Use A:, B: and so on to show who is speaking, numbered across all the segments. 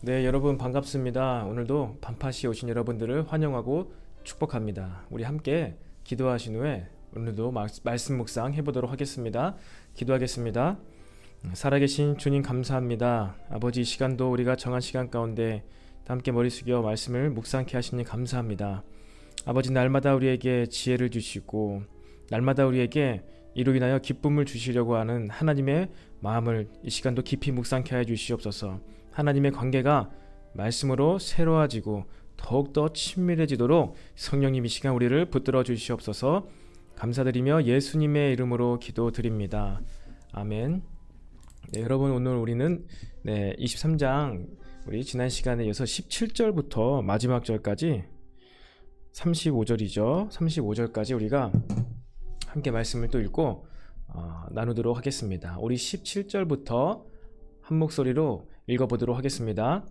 A: 네, 여러분 반갑습니다. 오늘도 반파시에 오신 여러분들을 환영하고 축복합니다. 우리 함께 기도하신 후에 오늘도 말씀 묵상 해보도록 하겠습니다. 기도하겠습니다. 살아계신 주님 감사합니다. 아버지, 이 시간도 우리가 정한 시간 가운데 함께 머리 숙여 말씀을 묵상케 하시니 감사합니다. 아버지, 날마다 우리에게 지혜를 주시고 날마다 우리에게 이로 인하여 기쁨을 주시려고 하는 하나님의 마음을 이 시간도 깊이 묵상케 하여 주시옵소서. 하나님의 관계가 말씀으로 새로워지고 더욱더 친밀해지도록 성령님 이 시간 우리를 붙들어 주시옵소서. 감사드리며 예수님의 이름으로 기도드립니다. 아멘. 네, 여러분, 오늘 우리는 23장 우리 지난 시간에 이어서 17절부터 마지막 절까지 35절이죠. 35절까지 우리가 함께 말씀을 또 읽고 나누도록 하겠습니다. 우리 17절부터 한 목소리로 읽어보도록 하겠습니다.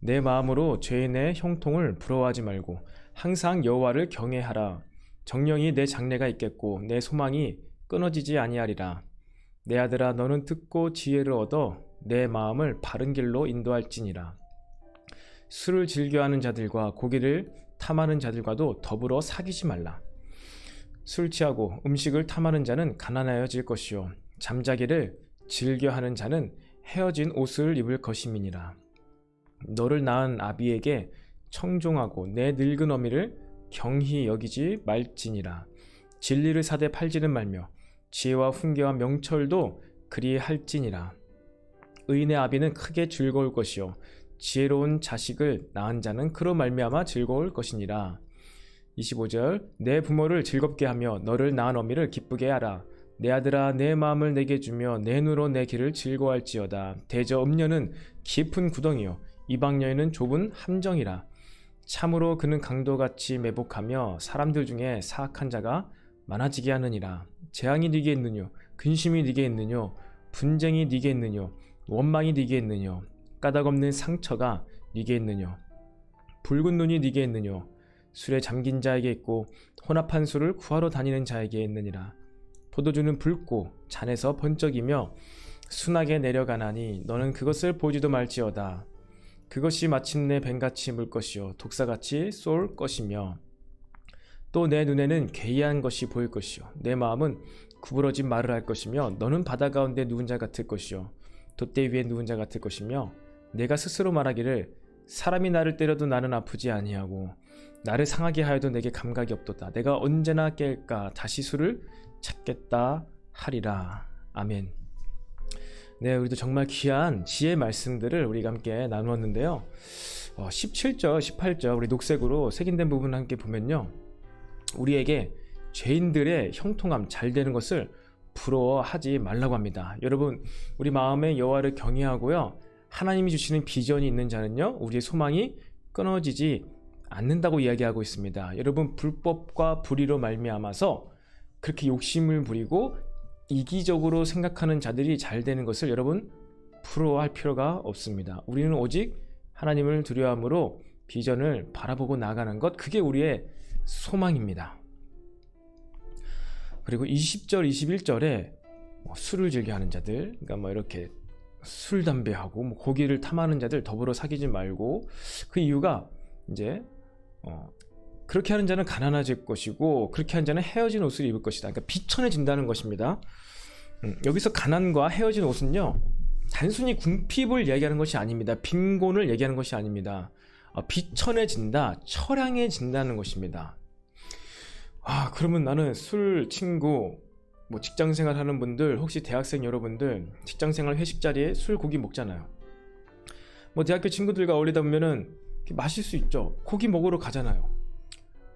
A: 내 마음으로 죄인의 형통을 부러워하지 말고 항상 여호와를 경외하라. 정령이 내 장래가 있겠고 내 소망이 끊어지지 아니하리라. 내 아들아, 너는 듣고 지혜를 얻어 내 마음을 바른 길로 인도할지니라. 술을 즐겨하는 자들과 고기를 탐하는 자들과도 더불어 사귀지 말라. 술 취하고 음식을 탐하는 자는 가난하여질 것이요 잠자기를 즐겨하는 자는 헤어진 옷을 입을 것임이니라. 너를 낳은 아비에게 청종하고 내 늙은 어미를 경히 여기지 말지니라. 진리를 사되 팔지는 말며 지혜와 훈계와 명철도 그리할지니라. 의인의 아비는 크게 즐거울 것이요 지혜로운 자식을 낳은 자는 그로 말미암아 즐거울 것이니라. 25절 내 부모를 즐겁게 하며 너를 낳은 어미를 기쁘게 하라. 내 아들아, 내 마음을 내게 주며 내 눈으로 내 길을 즐거워할지어다. 대저 음녀는 깊은 구덩이요 이방 여인은 좁은 함정이라. 참으로 그는 강도같이 매복하며 사람들 중에 사악한 자가 많아지게 하느니라. 재앙이 네게 있느뇨 근심이 네게 있느뇨 분쟁이 네게 있느뇨 원망이 네게 있느뇨 까닭없는 상처가 네게 있느뇨 붉은 눈이 네게 있느뇨 술에 잠긴 자에게 있고 혼합한 술을 구하러 다니는 자에게 있느니라. 포도주는 붉고 잔에서 번쩍이며 순하게 내려가나니 너는 그것을 보지도 말지어다. 그것이 마침내 뱀같이 물 것이요 독사같이 쏠 것이며 또 내 눈에는 괴이한 것이 보일 것이요 내 마음은 구부러진 말을 할 것이며 너는 바다 가운데 누운 자 같을 것이요 돛대 위에 누운 자 같을 것이며 내가 스스로 말하기를 사람이 나를 때려도 나는 아프지 아니하고 나를 상하게 하여도 내게 감각이 없도다. 내가 언제나 깰까 다시 술을 찾겠다 하리라. 아멘. 네, 우리도 정말 귀한 지혜 말씀들을 우리가 함께 나누었는데요. 17절, 18절 우리 녹색으로 색인된 부분을 함께 보면요, 우리에게 죄인들의 형통함, 잘 되는 것을 부러워하지 말라고 합니다. 여러분, 우리 마음에 여호와를 경외하고요, 하나님이 주시는 비전이 있는 자는요, 우리의 소망이 끊어지지 않는다고 이야기하고 있습니다. 여러분, 불법과 불의로 말미암아서 그렇게 욕심을 부리고 이기적으로 생각하는 자들이 잘 되는 것을 여러분 부러워할 필요가 없습니다. 우리는 오직 하나님을 두려워함으로 비전을 바라보고 나가는 것, 그게 우리의 소망입니다. 그리고 20절, 21절에 술을 즐겨하는 자들, 그러니까 이렇게 술, 담배하고 고기를 탐하는 자들 더불어 사귀지 말고, 그 이유가 이제 그렇게 하는 자는 가난해질 것이고 그렇게 하는 자는 헤어진 옷을 입을 것이다. 그러니까 비천해진다는 것입니다. 여기서 가난과 헤어진 옷은요, 단순히 궁핍을 얘기하는 것이 아닙니다. 빈곤을 얘기하는 것이 아닙니다. 비천해진다, 처량해진다는 것입니다. 그러면 나는 술 친구, 직장생활 하는 분들, 혹시 대학생 여러분들 직장생활 회식 자리에 술 고기 먹잖아요. 대학교 친구들과 어울리다 보면은 마실 수 있죠. 고기 먹으러 가잖아요.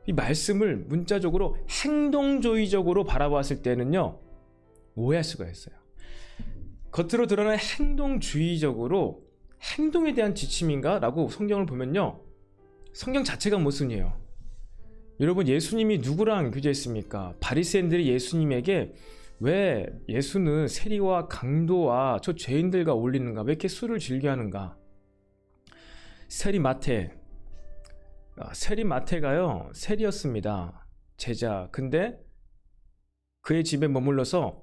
A: 이 말씀을 문자적으로 행동주의적으로 바라봤을 때는요, 오해할 수가 있어요. 겉으로 드러나는 행동주의적으로 행동에 대한 지침인가? 라고 성경을 보면요, 성경 자체가 모순이에요. 여러분, 예수님이 누구랑 교제했습니까? 바리새인들이 예수님에게 왜 예수는 세리와 강도와 저 죄인들과 어울리는가? 왜 이렇게 술을 즐겨하는가? 세리마태가요, 세리였습니다. 제자. 근데 그의 집에 머물러서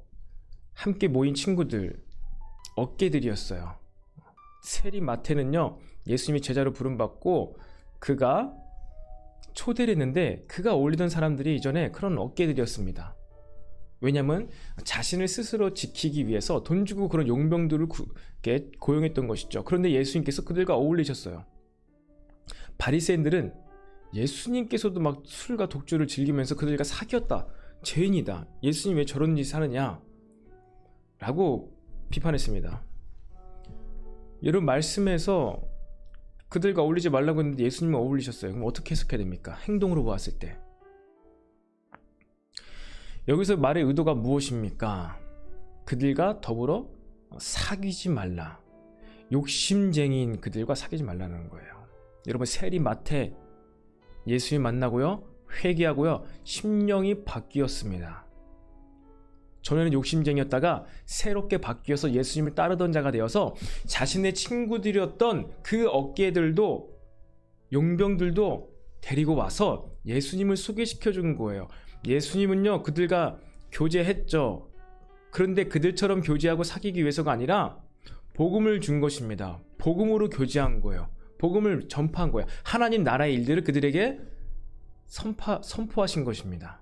A: 함께 모인 친구들, 어깨들이었어요. 세리 마태는요, 예수님이 제자로 부름받고 그가 초대를 했는데 그가 어울리던 사람들이 이전에 그런 어깨들이었습니다. 왜냐하면 자신을 스스로 지키기 위해서 돈 주고 그런 용병들을 고용했던 것이죠. 그런데 예수님께서 그들과 어울리셨어요. 바리새인들은 예수님께서도 막 술과 독주를 즐기면서 그들과 사귀었다, 죄인이다, 예수님 왜 저런 짓 하느냐 라고 비판했습니다. 여러분, 말씀에서 그들과 어울리지 말라고 했는데 예수님은 어울리셨어요. 그럼 어떻게 해석해야 됩니까? 행동으로 보았을 때. 여기서 말의 의도가 무엇입니까? 그들과 더불어 사귀지 말라. 욕심쟁이인 그들과 사귀지 말라는 거예요. 여러분, 세리 마태 예수님 만나고요, 회개하고요, 심령이 바뀌었습니다. 전에는 욕심쟁이였다가 새롭게 바뀌어서 예수님을 따르던 자가 되어서 자신의 친구들이었던 그 어깨들도, 용병들도 데리고 와서 예수님을 소개시켜 준 거예요. 예수님은요, 그들과 교제했죠. 그런데 그들처럼 교제하고 사귀기 위해서가 아니라 복음을 준 것입니다. 복음으로 교제한 거예요. 복음을 전파한 거예요. 하나님 나라의 일들을 그들에게 선포하신 것입니다.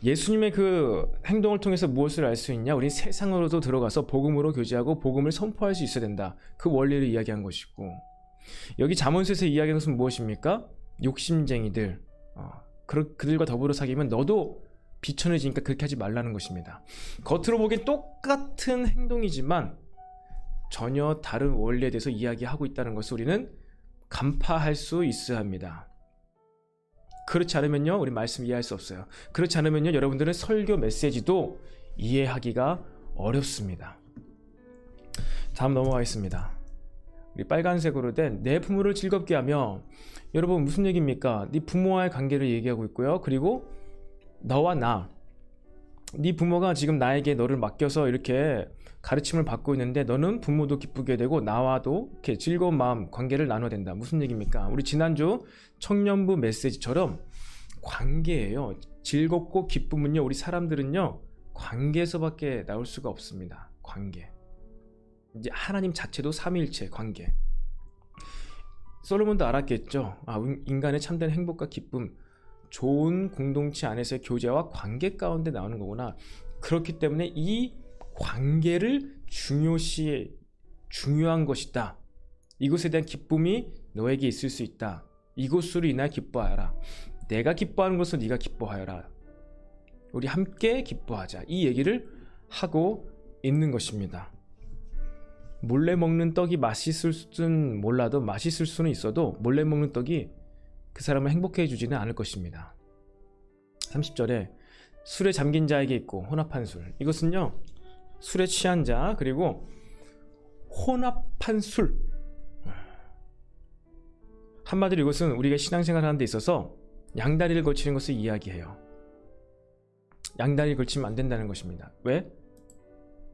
A: 예수님의 그 행동을 통해서 무엇을 알 수 있냐? 우린 세상으로도 들어가서 복음으로 교제하고 복음을 선포할 수 있어야 된다. 그 원리를 이야기한 것이고, 여기 잠언서에서 이야기한 것은 무엇입니까? 욕심쟁이들, 그들과 더불어 사귀면 너도 비천해지니까 그렇게 하지 말라는 것입니다. 겉으로 보기엔 똑같은 행동이지만 전혀 다른 원리에 대해서 이야기하고 있다는 것을 우리는 간파할 수 있어야 합니다. 그렇지 않으면요, 우리 말씀 이해할 수 없어요. 그렇지 않으면요, 여러분들은 설교 메시지도 이해하기가 어렵습니다. 다음 넘어가겠습니다. 우리 빨간색으로 된 내 부모를 즐겁게 하며, 여러분 무슨 얘기입니까? 네 부모와의 관계를 얘기하고 있고요. 그리고 너와 나, 네 부모가 지금 나에게 너를 맡겨서 이렇게 가르침을 받고 있는데 너는 부모도 기쁘게 되고 나와도 이렇게 즐거운 마음, 관계를 나눠야 된다. 무슨 얘기입니까? 우리 지난주 청년부 메시지처럼 관계예요. 즐겁고 기쁨은요, 우리 사람들은요, 관계에서밖에 나올 수가 없습니다. 관계. 이제 하나님 자체도 삼위일체 관계. 솔로몬도 알았겠죠. 인간의 참된 행복과 기쁨, 좋은 공동체 안에서의 교제와 관계 가운데 나오는 거구나. 그렇기 때문에 이 관계를 중요한 것이다. 이것에 대한 기쁨이 너에게 있을 수 있다. 이것으로 인하여 기뻐하여라. 내가 기뻐하는 것을 네가 기뻐하여라. 우리 함께 기뻐하자. 이 얘기를 하고 있는 것입니다. 몰래 먹는 떡이 맛있을 수는 몰라도, 맛있을 수는 있어도 몰래 먹는 떡이 그 사람을 행복해 해주지는 않을 것입니다. 30절에 술에 잠긴 자에게 있고 혼합한 술. 이것은요, 술에 취한 자, 그리고 혼합한 술. 한마디로 이것은 우리가 신앙생활 하는 데 있어서 양다리를 걸치는 것을 이야기해요. 양다리를 걸치면 안 된다는 것입니다. 왜?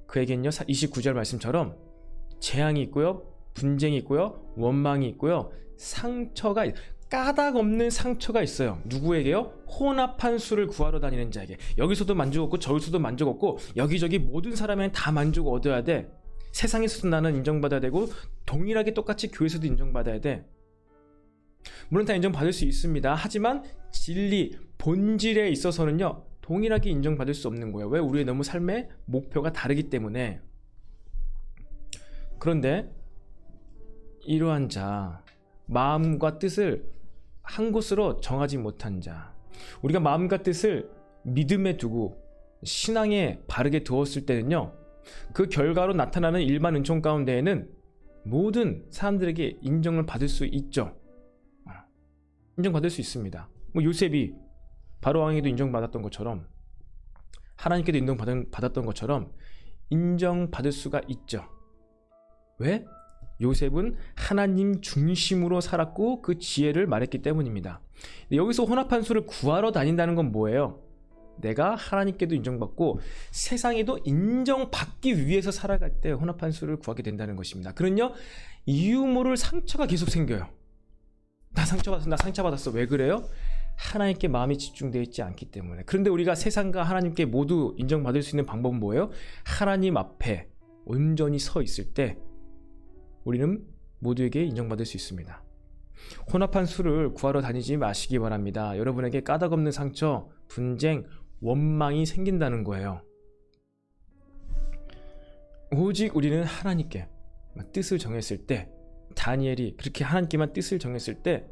A: 그에겐요, 29절 말씀처럼 재앙이 있고요, 분쟁이 있고요, 원망이 있고요, 상처가, 까닭 없는 상처가 있어요. 누구에게요? 혼합한 술을 구하러 다니는 자에게. 여기서도 만족 없고 저기서도 만족 없고 여기저기 모든 사람에게 다 만족 얻어야 돼. 세상에서도 나는 인정받아야 되고 동일하게 똑같이 교회에서도 인정받아야 돼. 물론 다 인정받을 수 있습니다. 하지만 진리, 본질에 있어서는요, 동일하게 인정받을 수 없는 거예요. 왜? 우리의 너무 삶의 목표가 다르기 때문에. 그런데 이러한 자, 마음과 뜻을 한 곳으로 정하지 못한 자, 우리가 마음과 뜻을 믿음에 두고 신앙에 바르게 두었을 때는요, 그 결과로 나타나는 일반 은총 가운데에는 모든 사람들에게 인정을 받을 수 있죠. 인정받을 수 있습니다. 요셉이 바로왕에게도 인정받았던 것처럼, 하나님께도 인정받았던 것처럼 인정받을 수가 있죠. 왜? 요셉은 하나님 중심으로 살았고 그 지혜를 말했기 때문입니다. 여기서 혼합한 수를 구하러 다닌다는 건 뭐예요? 내가 하나님께도 인정받고 세상에도 인정받기 위해서 살아갈 때 혼합한 수를 구하게 된다는 것입니다. 그런요, 이유 모를 상처가 계속 생겨요. 나 상처받았어. 왜 그래요? 하나님께 마음이 집중되어 있지 않기 때문에. 그런데 우리가 세상과 하나님께 모두 인정받을 수 있는 방법은 뭐예요? 하나님 앞에 온전히 서 있을 때 우리는 모두에게 인정받을 수 있습니다. 혼합한 술을 구하러 다니지 마시기 바랍니다. 여러분에게 까닭없는 상처, 분쟁, 원망이 생긴다는 거예요. 오직 우리는 하나님께 뜻을 정했을 때, 다니엘이 그렇게 하나님께만 뜻을 정했을 때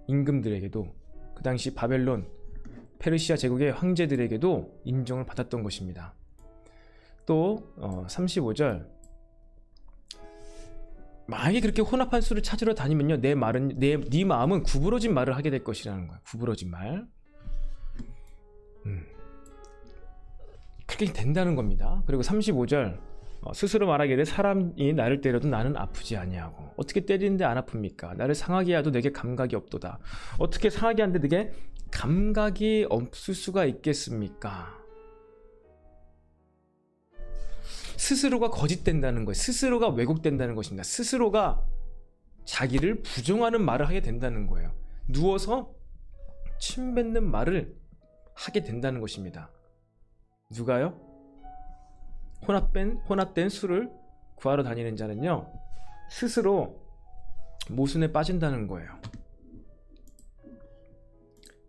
A: 임금들에게도, 그 당시 바벨론 페르시아 제국의 황제들에게도 인정을 받았던 것입니다. 또 35절, 만약에 그렇게 혼합한 술을 찾으러 다니면요, 네 마음은 구부러진 말을 하게 될 것이라는 거예요. 구부러진 말. 그렇게 된다는 겁니다. 그리고 35절, 스스로 말하기를 사람이 나를 때려도 나는 아프지 아니하고 어떻게 때리는데 안 아픕니까? 나를 상하게 하도 내게 감각이 없도다. 어떻게 상하게 하는데 내게 감각이 없을 수가 있겠습니까? 스스로가 거짓된다는 거예요. 스스로가 왜곡된다는 것입니다. 스스로가 자기를 부정하는 말을 하게 된다는 거예요. 누워서 침 뱉는 말을 하게 된다는 것입니다. 누가요? 혼합된 술을 구하러 다니는 자는요, 스스로 모순에 빠진다는 거예요.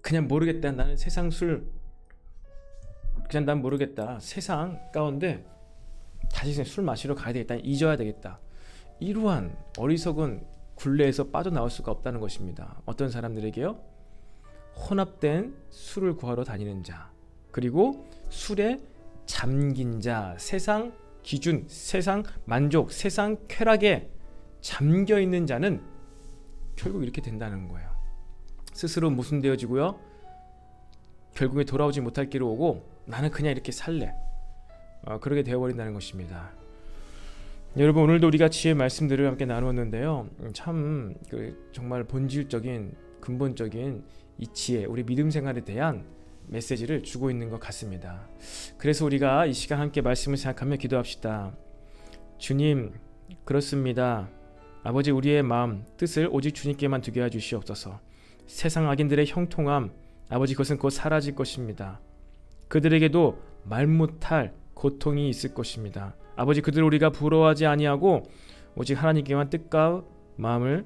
A: 그냥 모르겠다. 나는 세상 그냥 난 모르겠다. 세상 가운데 다시 술 마시러 가야 되겠다. 잊어야 되겠다. 이러한 어리석은 굴레에서 빠져나올 수가 없다는 것입니다. 어떤 사람들에게요? 혼합된 술을 구하러 다니는 자, 그리고 술에 잠긴 자, 세상 기준, 세상 만족, 세상 쾌락에 잠겨 있는 자는 결국 이렇게 된다는 거예요. 스스로 모순되어지고요, 결국에 돌아오지 못할 길을 오고 나는 그냥 이렇게 살래, 그러게 되어버린다는 것입니다. 여러분, 오늘도 우리가 지혜의 말씀들을 함께 나누었는데요, 참 정말 본질적인 근본적인 이 지혜, 우리 믿음 생활에 대한 메시지를 주고 있는 것 같습니다. 그래서 우리가 이 시간 함께 말씀을 생각하며 기도합시다. 주님, 그렇습니다. 아버지, 우리의 마음, 뜻을 오직 주님께만 두게 해주시옵소서. 세상 악인들의 형통함, 아버지, 그것은 곧 사라질 것입니다. 그들에게도 말 못할 고통이 있을 것입니다. 아버지, 그들을 우리가 부러워하지 아니하고 오직 하나님께만 뜻과 마음을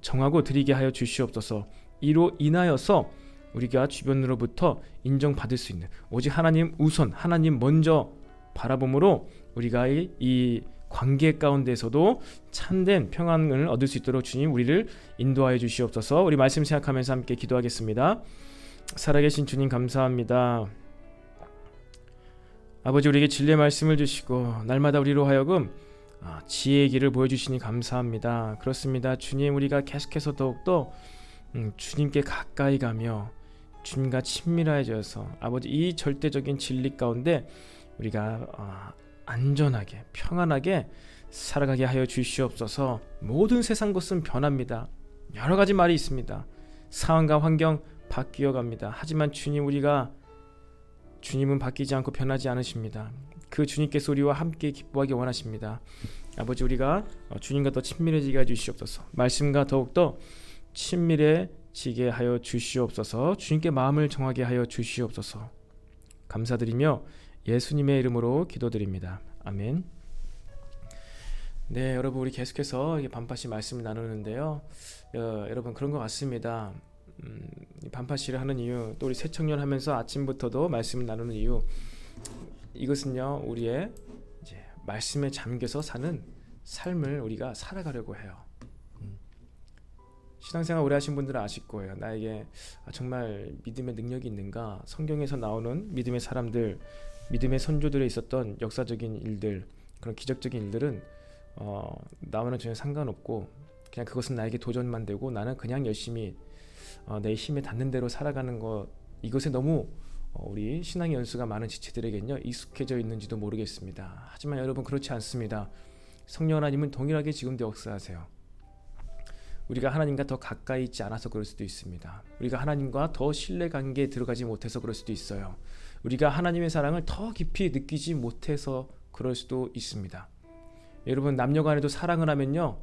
A: 정하고 드리게 하여 주시옵소서. 이로 인하여서 우리가 주변으로부터 인정받을 수 있는, 오직 하나님 우선, 하나님 먼저 바라봄으로 우리가 이 관계 가운데서도 참된 평안을 얻을 수 있도록 주님 우리를 인도하여 주시옵소서. 우리 말씀 생각하면서 함께 기도하겠습니다. 살아계신 주님, 감사합니다. 아버지, 우리에게 진리의 말씀을 주시고 날마다 우리로 하여금 지혜의 길을 보여주시니 감사합니다. 그렇습니다. 주님, 우리가 계속해서 더욱더 주님께 가까이 가며 주님과 친밀해져서 아버지, 이 절대적인 진리 가운데 우리가 안전하게 평안하게 살아가게 하여 주시옵소서. 모든 세상 것은 변합니다. 여러 가지 말이 있습니다. 상황과 환경 바뀌어 갑니다. 하지만 주님은 바뀌지 않고 변하지 않으십니다. 그 주님께서 우리와 함께 기뻐하기 원하십니다. 아버지, 우리가 주님과 더 친밀해지게 해 주시옵소서. 말씀과 더욱더 친밀해지게 하여 주시옵소서. 주님께 마음을 정하게 하여 주시옵소서. 감사드리며 예수님의 이름으로 기도드립니다. 아멘. 네, 여러분, 우리 계속해서 반파시 말씀을 나누는데요, 여러분, 그런 것 같습니다. 반파시를 하는 이유, 또 우리 새청년 하면서 아침부터도 말씀을 나누는 이유, 이것은요, 우리의 이제 말씀에 잠겨서 사는 삶을 우리가 살아가려고 해요. 신앙생활 오래 하신 분들은 아실 거예요. 나에게 정말 믿음의 능력이 있는가? 성경에서 나오는 믿음의 사람들, 믿음의 선조들에 있었던 역사적인 일들, 그런 기적적인 일들은 나와는 전혀 상관없고 그냥 그것은 나에게 도전만 되고 나는 그냥 열심히 내 힘에 닿는 대로 살아가는 것, 이것에 너무 우리 신앙의 연수가 많은 지체들에게는요 익숙해져 있는지도 모르겠습니다. 하지만 여러분, 그렇지 않습니다. 성령 하나님은 동일하게 지금도 역사하세요. 우리가 하나님과 더 가까이 있지 않아서 그럴 수도 있습니다. 우리가 하나님과 더 신뢰관계에 들어가지 못해서 그럴 수도 있어요. 우리가 하나님의 사랑을 더 깊이 느끼지 못해서 그럴 수도 있습니다. 여러분, 남녀간에도 사랑을 하면요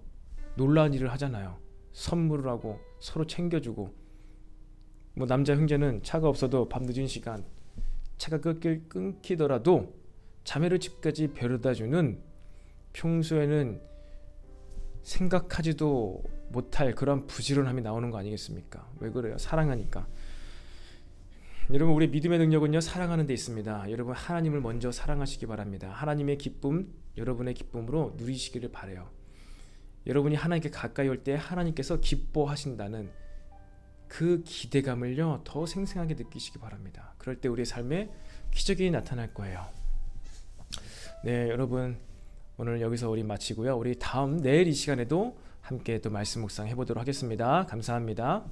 A: 놀라운 일을 하잖아요. 선물을 하고 서로 챙겨주고, 남자 형제는 차가 없어도 밤늦은 시간 차가 끊기더라도 자매를 집까지 데려다주는, 평소에는 생각하지도 못할 그런 부지런함이 나오는 거 아니겠습니까? 왜 그래요? 사랑하니까. 여러분, 우리 믿음의 능력은요, 사랑하는 데 있습니다. 여러분, 하나님을 먼저 사랑하시기 바랍니다. 하나님의 기쁨, 여러분의 기쁨으로 누리시기를 바라요. 여러분이 하나님께 가까이 올 때 하나님께서 기뻐하신다는 그 기대감을요, 더 생생하게 느끼시기 바랍니다. 그럴 때 우리의 삶에 기적이 나타날 거예요. 네, 여러분, 오늘 여기서 우리 마치고요. 우리 내일 이 시간에도 함께 또 말씀 묵상 해보도록 하겠습니다. 감사합니다.